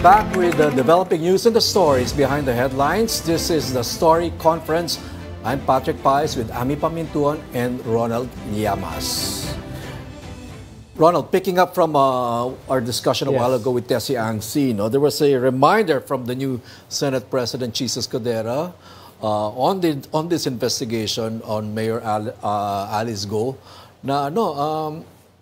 back with the developing news and the stories behind the headlines. This is the Story Conference. I'm Patrick Paez with Ami Pamintuan and Ronald Llamas. Ronald, picking up from our discussion a while ago with Tessie Ang-Si, there was a reminder from the new Senate President Chis Escudero on this investigation on Mayor Alice Go na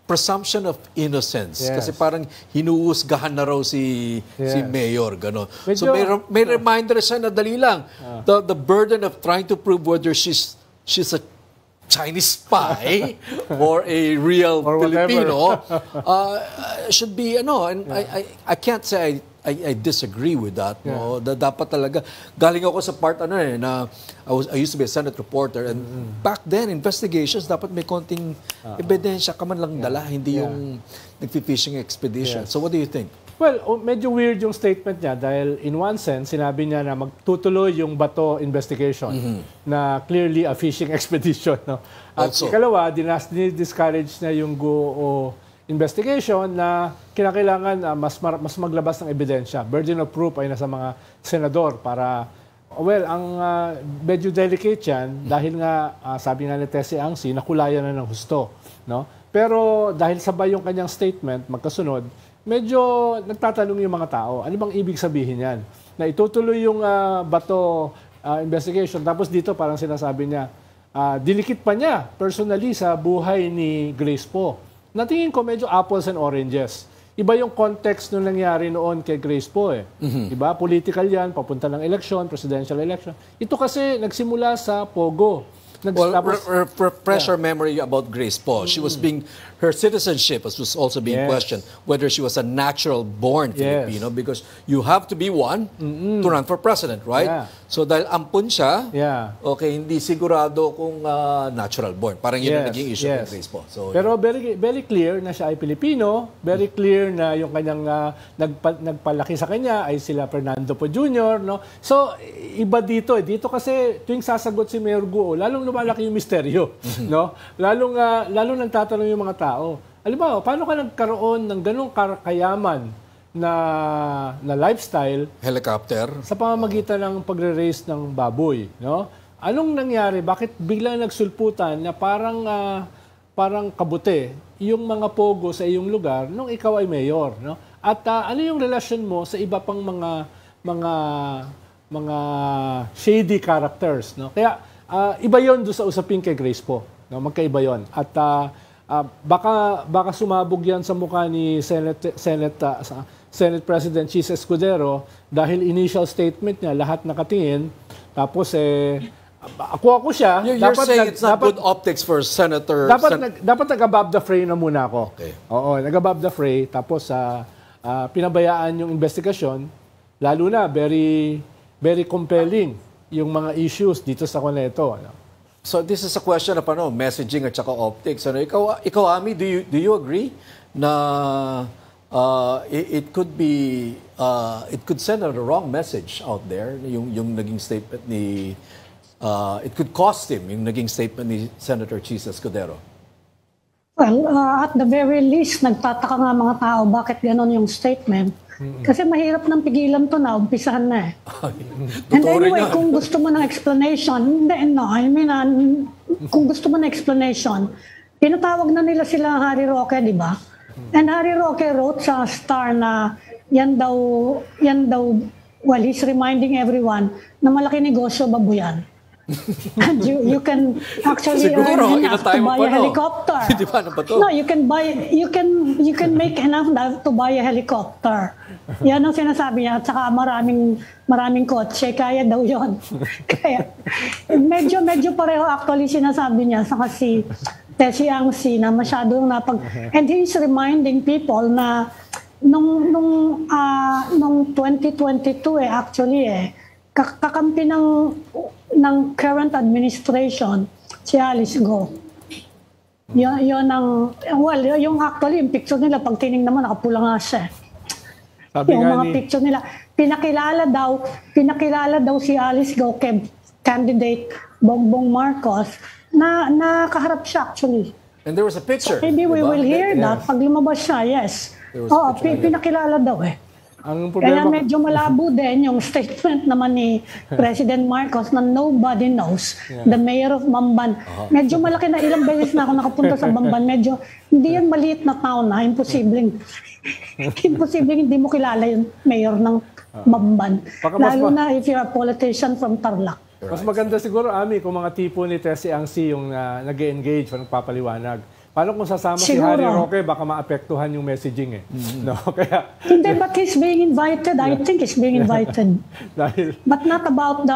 presumption of innocence. Kasi parang hinuhusgahan na raw si Mayor. Gano. So may reminder siya na dali lang. The burden of trying to prove whether she's a Chinese spy or a real or Filipino should be, and I can't say I disagree with that. No? Dapat talaga. Galing ako sa part na I used to be a Senate reporter, and back then investigations dapat may konting ebidensya ka man lang dala, hindi yung nagfi-fishing expedition. So what do you think? Well, medyo weird yung statement niya dahil in one sense, sinabi niya na magtutuloy yung Bato investigation na clearly a fishing expedition. No? At ikalawa, discourage na yung Go investigation na kinakailangan mas maglabas ng ebidensya. Burden of proof ay nasa mga senador para, ang medyo delicate yan dahil nga, sabi nga ni Tessie Ang-Si, nakulayan na ng husto. No? Pero dahil sabay yung kanyang statement, magkasunod, medyo nagtatanong yung mga tao, ano bang ibig sabihin yan? Na itutuloy yung Bato investigation, tapos dito parang sinasabi niya, dinikit pa niya personally sa buhay ni Grace Poe. Natingin ko medyo apples and oranges. Iba yung context nung nangyari noon kay Grace Poe. Diba? Political yan, papunta ng election, presidential election. Ito kasi nagsimula sa Pogo. Refresh our memory about Grace Poe. She was her citizenship was also being questioned, whether she was a natural-born Filipino, because you have to be one to run for president, right? So dahil ampun siya, hindi sigurado kung natural-born. Parang yun ang naging issue ng Grace Poe. So, pero very clear na siya ay Pilipino, very clear na yung kanyang nagpalaki sa kanya ay sila Fernando Poe Jr. No? So, iba dito. Dito kasi tuwing sasagot si Mayor Guo, lalong lumalaki yung misteryo. No? Lalong nagtatanong yung mga tao. Alam mo, paano ka nagkaroon ng ganong kayaman na lifestyle? Helicopter. Sa pamamagitan ng pagre-raise ng baboy. No? Anong nangyari? Bakit biglang nagsulputan na parang kabute yung mga pogo sa iyong lugar nung ikaw ay mayor? No? At ano yung relasyon mo sa iba pang mga shady characters? No? Kaya iba yon doon sa usapin kay Grace Poe. No? Magkaiba yon. At baka sumabog yan sa mukha ni Senate President Chis Escudero dahil initial statement niya, lahat nakatingin. Tapos ako siya. You're saying it's not good optics for Senator. Dapat nag-above the fray na muna ako. Okay. Oo, nag-above the fray. Tapos pinabayaan yung investigasyon. Lalo na, very, very compelling yung mga issues dito sa Coneto. So this is a question of messaging at saka optics. Ikaw Ami, do you agree na it could send a wrong message out there yung naging statement ni it could cost him yung naging statement ni Senator Chis Escudero? Well, at the very least, nagtataka nga mga tao bakit ganon yung statement. Kasi mahirap nang pigilan to na, umpisahan na eh. And anyway, kung gusto mo ng explanation, kung gusto mo ng explanation, pinatawag na nila sila Harry Roque, di ba? And Harry Roque wrote sa Star na yan daw, well, he's reminding everyone na malaki negosyo babuyan. And you can actually earn enough to buy a helicopter. No, you can make enough to buy a helicopter. Yan ang sinasabi niya. At saka maraming kotse. Kaya daw yun. Kaya, medyo pareho actually sinasabi niya. Saka si Tessie Ang-Si na masyadong and he's reminding people na nung 2022 actually kakampi ng current administration si Alice Go. Yun ang, yung actually, yung picture nila, pag tinignan mo, nakapula nga siya. Sabi yung mga picture nila, pinakilala daw si Alice Go kay candidate Bongbong Marcos na nakaharap siya actually. And there was a picture. So maybe we will hear that pag lumabas siya, yes. Oo, pinakilala daw eh. Ang Kaya problema, medyo malabo din yung statement naman ni President Marcos na nobody knows the mayor of Bamban. Medyo malaki na, ilang beses na ako nakapunta sa Bamban. Medyo hindi yan maliit na town na imposibleng hindi mo kilala yung mayor ng Bamban. Lalo na if you're a politician from Tarlac. mas maganda siguro, Ami, kung mga tipo ni Tessie Angsi yung nag-engage o nagpapaliwanag. Paano kung sasama si Harry Roque, baka maapektuhan yung messaging eh. No? Kaya, Hindi, but he's being invited. I think he's being invited. dahil But not about the,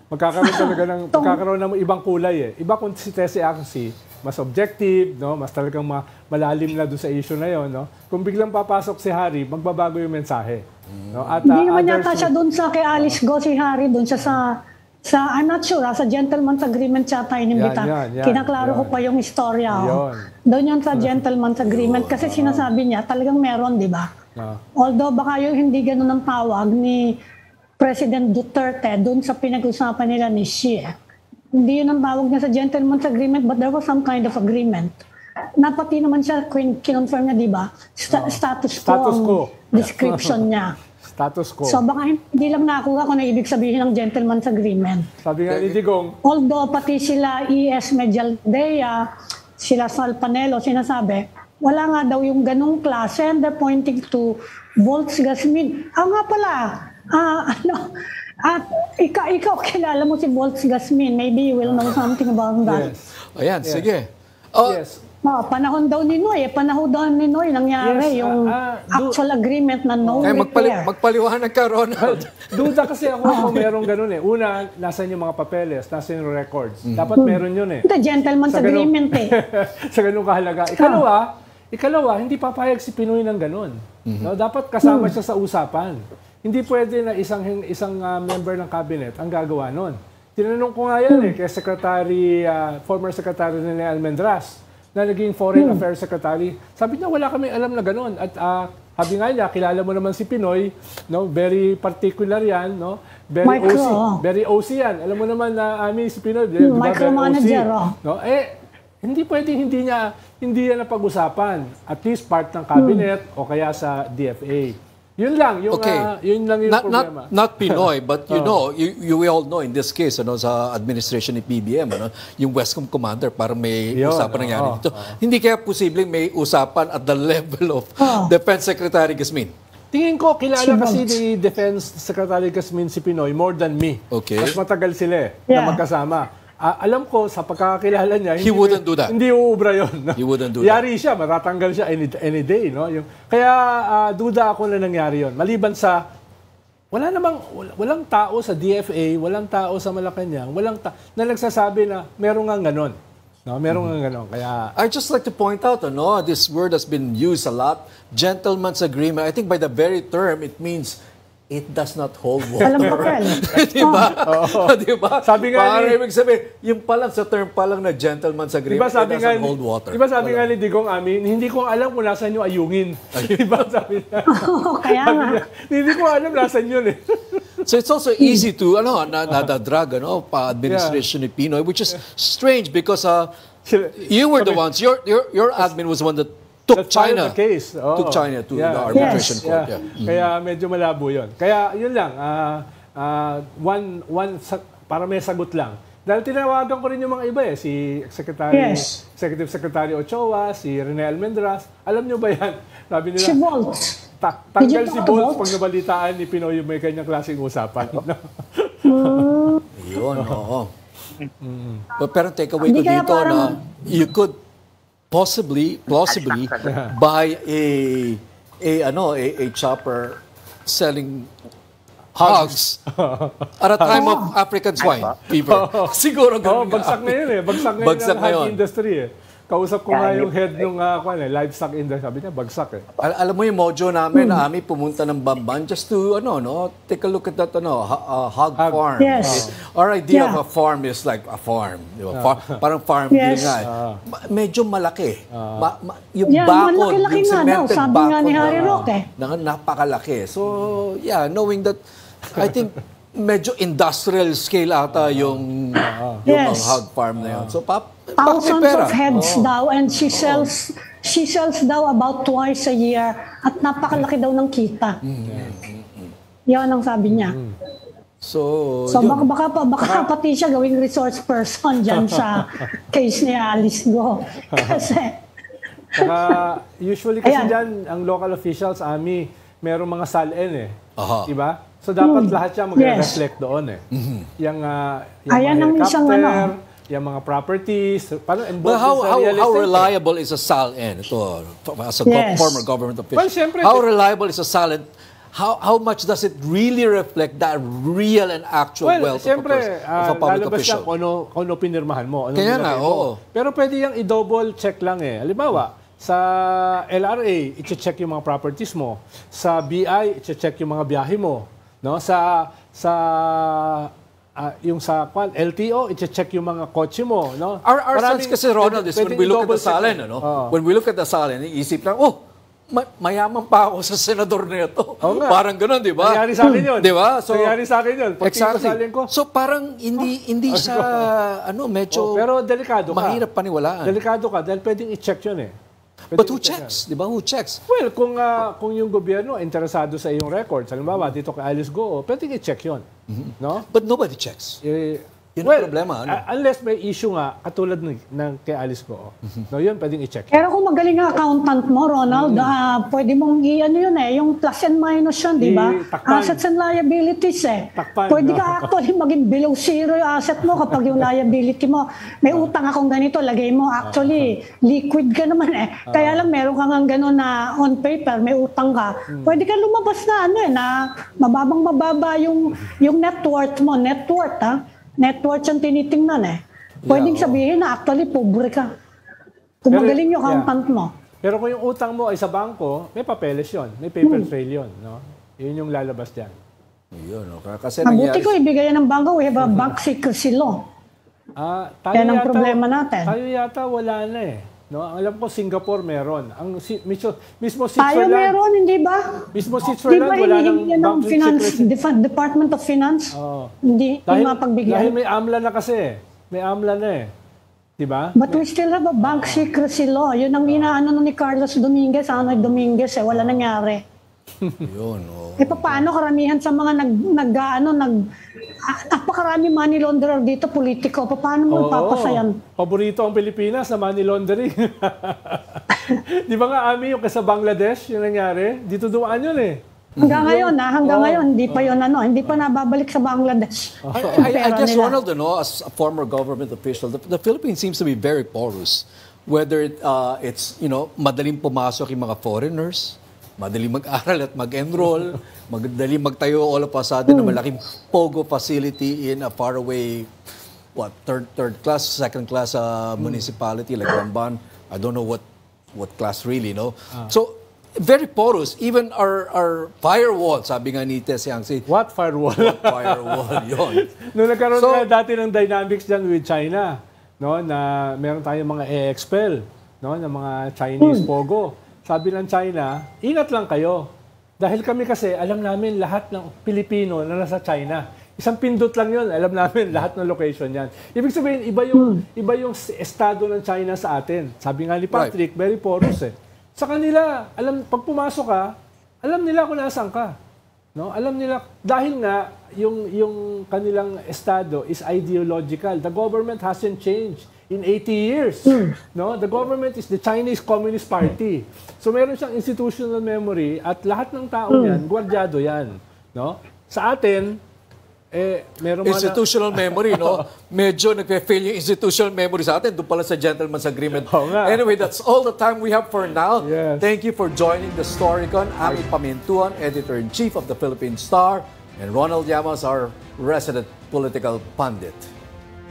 magkakaroon talaga magkakaroon ng ibang kulay eh. Iba kung si Tessie Angsi, mas objective, no? Mas talagang malalim na doon sa issue na yon, no? Kung biglang papasok si Harry, magbabago yung mensahe. No? At, hindi naman yata siya doon sa kay Alice Go, si Harry, doon siya sa I'm not sure, sa gentleman's agreement yata inimbita. Kinaklaro ko pa yung istorya. Doon yun sa gentleman's agreement kasi sinasabi niya talagang meron, di ba? Although baka yung hindi ganun ang tawag ni President Duterte doon sa pinag-usapan nila ni Xi. Hindi yun ang tawag niya sa gentleman's agreement but there was some kind of agreement. Napati naman siya, kinonfirm niya, di ba? Status quo ang description niya. Status quo. So baka hindi lang nakuha kung na ibig sabihin ng gentleman's agreement. Sabi nga ni Digong. Although pati sila E.S. Medialdea, sila Sal Panelo, sinasabi, wala nga daw yung ganong klase and they're pointing to Volksgasmin. Nga pala, ikaw kilala mo si Volksgasmin. Maybe you will know something about that. Yes. Ayan, sige. Yes. Panahon daw ni Noy. Panahon daw ni Noy nangyari yung actual agreement na no repair. Magpaliwanag ka, Ronald. Duda kasi ako kung merong ganun eh. Una, nasan yung mga papeles, nasan yung records. Dapat meron yun eh. The gentleman's agreement eh. Sa ganung kahalaga. Ikalawa, hindi papayag si Pinoy ng ganun. No, dapat kasama siya sa usapan. Hindi pwede na isang member ng cabinet ang gagawa nun. Tinanong ko nga yan kay former Secretary Rene Almendras, na naging Foreign Affairs Secretary. Sabi niya, wala kami alam na gano'n. At sabi nga niya, kilala mo naman si Pinoy, no? Very particular yan, no? Very OC yan. Alam mo naman na si Pinoy, micromanager. No? Hindi pwedeng hindi yan napag-usapan. At least part ng cabinet o kaya sa DFA. Yun lang yung problema. Not Pinoy, but you all know in this case, sa administration ni PBM, yung Westcom commander, parang may usapan nangyari dito. Hindi kaya posibleng may usapan at the level of Defense Secretary Gasmin? Tingin ko, kilala kasi ni Defense Secretary Gasmin si Pinoy more than me. Okay. Mas matagal sila na magkasama. Alam ko, sa pagkakakilala niya, he wouldn't do that. Hindi uubra yun. No? He wouldn't do that. Yari siya, matatanggal siya any day. No? Kaya duda ako na nangyari yun. Maliban sa, walang tao sa DFA, walang tao sa Malacanang, na nagsasabi na meron nga ganon. No, meron nga ganon. Kaya, I'd just like to point out, this word has been used a lot, gentleman's agreement. I think by the very term, it means it does not hold water. Alam ko rin. Diba? Diba? Sabi nga para ibig sabihin, yung palang sa term palang na gentleman's agreement, it doesn't hold water. Diba sabi nga ni Digong Amin, hindi ko alam kung nasan yung ayungin. Diba sabi niya? Kaya nga. Hindi ko alam nasan yun eh. So it's also easy to, nadadrag, pa-administration ni Pinoy, which is strange because you were the ones, your admin was the one that took China to the arbitration court. Yeah. Kaya medyo malabo yun. Kaya yun lang, para may sagot lang. Dahil tinawagan ko rin yung mga iba si Executive Secretary Ochoa, si Rene Almendras. Alam nyo ba yan? Sabi nila, si Volts. Tanggal si Volts pag nabalitaan ni Pinoy yung may kanyang klaseng usapan. Yun, oo. Pero take away ko dito na you could plausibly buy a chopper selling hogs at a time of African swine fever. Siguro ganun. Bagsak na yun Bagsak na yun ang hog industry Kausap ko nga yung head ng livestock industry. Sabi niya, bagsak Alam mo yung mojo namin na pumunta ng Bamban just to, take a look at that, hog farm. Yes. Our idea of a farm is like a farm. Parang farm din nga. Medyo malaki. Yung bakod, yung cemented sabi nga ni Harry Roque. Napakalaki. So, knowing that, I think, medyo industrial scale ata yung hog farm na yun. So, thousands of heads daw and she sells she sells daw about twice a year at napakalaki daw ng kita. Yan ang sabi niya. So baka pati siya gawing resource person dyan sa case ni Alice Go. Kasi usually kasi dyan, ang local officials, Ami, merong mga SALN diba? So dapat lahat siya mag-reflect doon Yung mga helicopter, yung mga properties, but how reliable is a SALN? Ito, as a former government official, well, syempre, how reliable is a SALN? How much does it really reflect that real and actual wealth of a public official? Kung ano pinirmahan mo. Kaya nga, oo. Pero pwede yung i-double check lang Halimbawa, sa LRA, i-check yung mga properties mo. Sa BI, i-check yung mga biyahe mo. No? Yung sa LTO, i-check yung mga kotse mo. No? Our sense kasi, Ronald, is when we look at the SALN, when we look at the SALN, iisip lang, mayaman pa ako sa senador na ito. Parang gano'n, di ba? Nangyari sa akin yun. Di ba? So, nangyari sa akin yun. Exactly. So parang hindi siya, medyo pero delikado ka. Mahirap paniwalaan. Delikado ka dahil pwedeng i-check yun But who checks? Di ba? Who checks? Well, kung yung gobyerno interesado sa iyong records, halimbawa dito kay Alice Go, pwedeng i-check yun. No? But nobody checks. Yun ang problema. Unless may issue nga, katulad ng kay Alice Go. No, yun pwedeng i-check. Pero kung magaling ang accountant mo, Ronald, pwede mong yung plus and minus yun, di ba? Assets and liabilities Pwede ka actually maging below zero yung asset mo kapag yung liability mo. May utang akong ganito, lagay mo. Actually, liquid ka naman Kaya lang meron kang gano'n na on paper, may utang ka. Pwede ka lumabas na na mababa yung net worth mo. Net worth, net worth yung tinitingnan Pwedeng sabihin na actually pobre ka. Kung magaling yung accountant mo. Pero kung yung utang mo ay sa bangko, may papeles yun. May paper trail yun. No? Yun yung lalabas dyan. Yun, kasi mabuti ko ibigay ng bangko. We have a bank secrecy law. Yan ang problema natin. Tayo yata wala na No? Alam ko Singapore meron. Mismo Switzerland. Tayo meron, hindi ba? Mismo Switzerland wala ng bank secrecy. Department of Finance. Hindi mapagbigyan. Dahil may AMLA na kasi. May AMLA na Diba? But we still have a bank secrecy law. Yun ang inaano ni Carlos Dominguez, Dominguez wala nangyari. Yun, paano karamihan sa mga napakarami money launderer dito, politiko. Paano mo papasayan? Paborito ang Pilipinas na money laundering. Di ba nga, Ami, yung sa Bangladesh, yung nangyari? Dito dumaan yun Hanggang ngayon, hindi pa yun hindi pa nababalik sa Bangladesh. I guess, Ronald, as a former government official, the Philippines seems to be very porous. Whether it's, madaling pumasok yung mga foreigners, madaling mag-aral at mag-enroll, madaling magtayo all of a sudden na malaking POGO facility in a faraway, third class, second class municipality like Ramban. I don't know what class really, So, very porous. Even our firewall, sabi nga ni Tess Yangsi. What firewall? What firewall, yun. Nung nagkaroon dati ng dynamics dyan with China, na meron tayong mga e-expel, ng mga Chinese POGO. Sabi ng China, ingat lang kayo. Dahil kami kasi, alam namin lahat ng Pilipino na nasa China. Isang pindot lang yun, alam namin lahat ng location yan. Ibig sabihin, iba yung estado ng China sa atin. Sabi nga ni Patrick, very porous Sa kanila, pag pumasok ka, alam nila kung nasaan ka. Alam nila, dahil nga, yung kanilang estado is ideological. The government hasn't changed in 80 years. The government is the Chinese Communist Party. So meron siyang institutional memory at lahat ng tao yan, gwardyado yan. Sa atin, meron institutional memory, Medyo nagpe-fail yung institutional memory sa atin. Doon pala sa Gentleman's Agreement. Anyway, that's all the time we have for now. Yes. Thank you for joining the Storycon. Ami Pamintuan, Editor-in-Chief of the Philippine Star, and Ronald Llamas, our resident political pundit.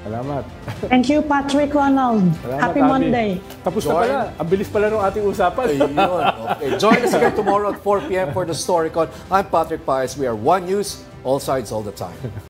Salamat. Thank you, Patrick, Ronald. Salamat, Happy Monday. Tapos na pala. Ang bilis pala ng ating usapan. Ayun. Okay. Join us again tomorrow at 4 p.m. for the Storycon. I'm Patrick Paez. We are One News, all sides, all the time.